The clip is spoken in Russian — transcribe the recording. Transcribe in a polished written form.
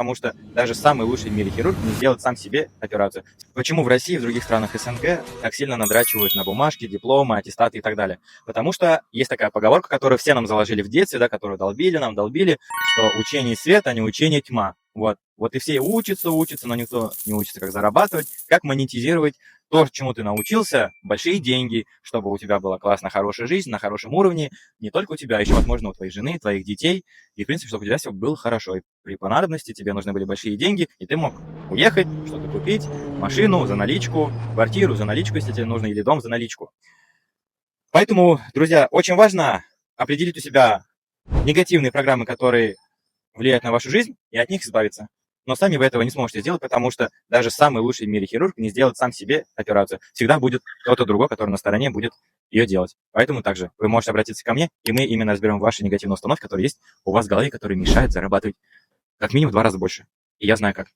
потому что даже самый лучший в мире хирург не сделает сам себе операцию. Почему в России и в других странах СНГ так сильно надрачивают на бумажки, дипломы, аттестаты и так далее? Потому что есть такая поговорка, которую все нам заложили в детстве, да, которую нам долбили, что учение свет, а не учение тьма. Вот и все учатся, но никто не учится, как зарабатывать, как монетизировать то, чему ты научился, большие деньги, чтобы у тебя была классная, хорошая жизнь, на хорошем уровне, не только у тебя, а еще, возможно, у твоей жены, твоих детей, и, в принципе, чтобы у тебя все было хорошо. И при понадобности тебе нужны были большие деньги, и ты мог уехать, что-то купить, машину за наличку, квартиру за наличку, если тебе нужно, или дом за наличку. Поэтому, друзья, очень важно определить у себя негативные программы, которые влияют на вашу жизнь, и от них избавиться. Но сами вы этого не сможете сделать, потому что даже самый лучший в мире хирург не сделает сам себе операцию. Всегда будет кто-то другой, который на стороне будет ее делать. Поэтому также вы можете обратиться ко мне, и мы именно разберем ваши негативные установки, которые есть у вас в голове, которые мешают зарабатывать как минимум в 2 раза больше. И я знаю как.